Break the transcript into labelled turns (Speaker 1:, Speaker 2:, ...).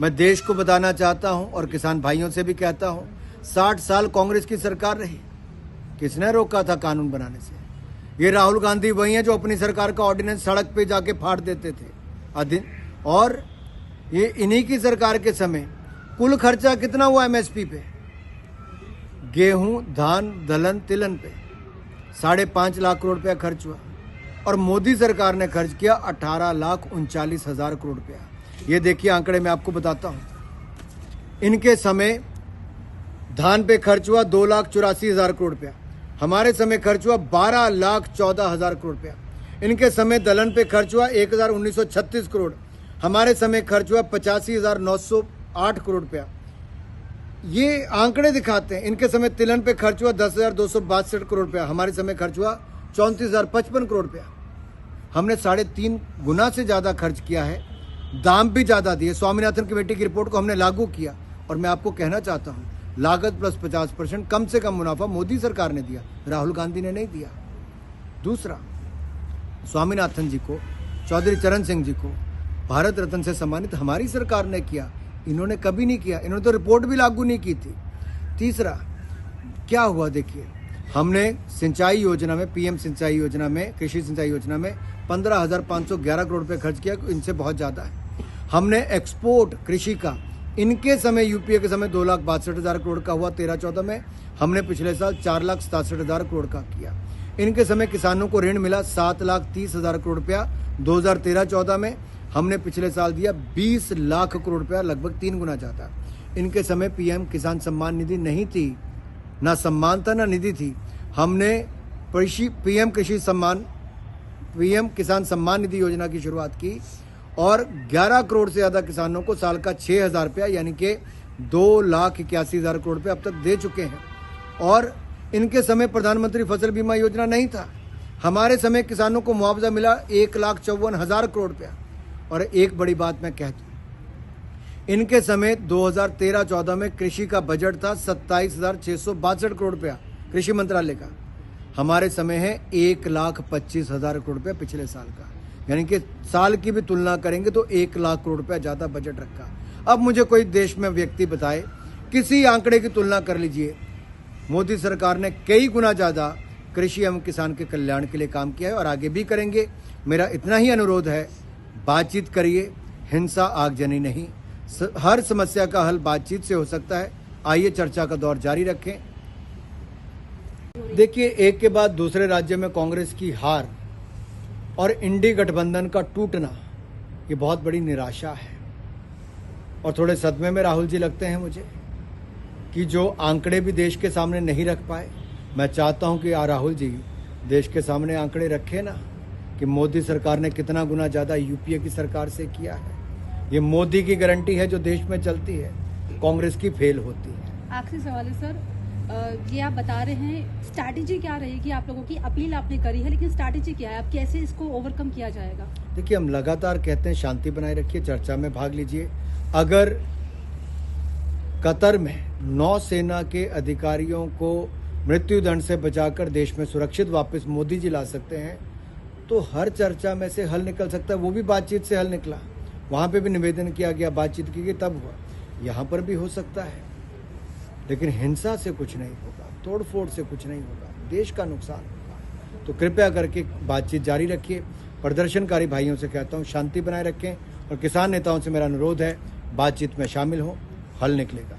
Speaker 1: मैं देश को बताना चाहता हूं और किसान भाइयों से भी कहता हूं, 60 साल कांग्रेस की सरकार रही, किसने रोका था कानून बनाने से? ये राहुल गांधी वही हैं जो अपनी सरकार का ऑर्डिनेंस सड़क पे जाके फाड़ देते थे अधीन। और ये इन्हीं की सरकार के समय कुल खर्चा कितना हुआ एमएसपी पे? गेहूं, धान, दलहन, तिलहन पे 5.5 लाख करोड़ रुपया खर्च हुआ और मोदी सरकार ने खर्च किया 18,39,000 करोड़ रुपया। ये देखिए आंकड़े मैं आपको बताता हूं। इनके समय धान पे खर्च हुआ 2,84,000 करोड़ रुपया, हमारे समय खर्च हुआ 12,14,000 करोड़ रुपया। इनके समय दलहन पे खर्च हुआ 1,1936 करोड़, हमारे समय खर्च हुआ 85,908 करोड़ रुपया। ये आंकड़े दिखाते हैं। इनके समय तिलहन पे खर्च हुआ 10,262 करोड़ रुपया, हमारे समय खर्च हुआ 34,055 करोड़ रुपया। हमने 3.5 गुना से ज़्यादा खर्च किया है, दाम भी ज़्यादा दिए। स्वामीनाथन कमेटी की रिपोर्ट को हमने लागू किया और मैं आपको कहना चाहता हूँ, लागत प्लस 50% कम से कम मुनाफा मोदी सरकार ने दिया, राहुल गांधी ने नहीं दिया। दूसरा, स्वामीनाथन जी को, चौधरी चरण सिंह जी को भारत रत्न से सम्मानित हमारी सरकार ने किया, इन्होंने कभी नहीं किया। इन्होंने तो रिपोर्ट भी लागू नहीं की थी। तीसरा, क्या हुआ देखिए, हमने सिंचाई योजना में, पीएम सिंचाई योजना में, कृषि सिंचाई योजना में 15,511 करोड़ रुपए खर्च किया, इनसे बहुत ज़्यादा है। हमने एक्सपोर्ट कृषि का, इनके समय यूपीए के समय 2,62,000 करोड़ का हुआ 13-14 में, हमने पिछले साल 4,67,000 करोड़ का किया। इनके समय किसानों को ऋण मिला 7,30,000 करोड़ रुपया 2013-14 में, हमने पिछले साल दिया 20 लाख करोड़ रुपया, लगभग 3 गुना ज़्यादा। इनके समय पीएम किसान सम्मान निधि नहीं थी, ना सम्मान था ना निधि थी। हमने पीएम किसान सम्मान निधि योजना की शुरुआत की और 11 करोड़ से ज़्यादा किसानों को साल का 6,000 रुपया, यानी कि 2,81,000 करोड़ रुपये अब तक दे चुके हैं। और इनके समय प्रधानमंत्री फसल बीमा योजना नहीं था, हमारे समय किसानों को मुआवजा मिला 1,54,000 करोड़ रुपया। और एक बड़ी बात मैं कहता हूँ, इनके समय 2013-14 में कृषि का बजट था 27,662 करोड़ रुपया कृषि मंत्रालय का, हमारे समय है 1,25,000 करोड़ रुपया पिछले साल का, यानी कि साल की भी तुलना करेंगे तो 1 लाख करोड़ रुपया ज़्यादा बजट रखा। अब मुझे कोई देश में व्यक्ति बताए, किसी आंकड़े की तुलना कर लीजिए, मोदी सरकार ने कई गुना ज़्यादा कृषि एवं किसान के कल्याण के लिए काम किया है और आगे भी करेंगे। मेरा इतना ही अनुरोध है, बातचीत करिए, हिंसा आगजनी नहीं। हर समस्या का हल बातचीत से हो सकता है। आइए चर्चा का दौर जारी रखें। देखिए, एक के बाद दूसरे राज्य में कांग्रेस की हार और इंडी गठबंधन का टूटना, ये बहुत बड़ी निराशा है और थोड़े सदमे में राहुल जी लगते हैं मुझे कि जो आंकड़े भी देश के सामने नहीं रख पाए। मैं चाहता हूं कि राहुल जी देश के सामने आंकड़े रखें ना, कि मोदी सरकार ने कितना गुना ज़्यादा यूपीए की सरकार से किया है। ये मोदी की गारंटी है जो देश में चलती है, कांग्रेस की फेल होती है।
Speaker 2: आखिरी सवाल है सर, ये आप बता रहे हैं, स्ट्रैटेजी क्या रहेगी? आप लोगों की अपील आपने करी है, लेकिन स्ट्रैटेजी क्या है? आप कैसे इसको ओवरकम किया जाएगा?
Speaker 1: देखिए, हम लगातार कहते हैं शांति बनाए रखिए, चर्चा में भाग लीजिए। अगर कतर में नौसेना के अधिकारियों को मृत्युदंड से बचाकर देश में सुरक्षित वापस मोदी जी ला सकते हैं, तो हर चर्चा में से हल निकल सकता है। वो भी बातचीत से हल निकला, वहाँ पे भी निवेदन किया गया, बातचीत की गई, तब हुआ। यहाँ पर भी हो सकता है, लेकिन हिंसा से कुछ नहीं होगा, तोड़फोड़ से कुछ नहीं होगा, देश का नुकसान होगा। तो कृपया करके बातचीत जारी रखिए। प्रदर्शनकारी भाइयों से कहता हूँ, शांति बनाए रखें और किसान नेताओं से मेरा अनुरोध है, बातचीत में शामिल हों, हल निकलेगा।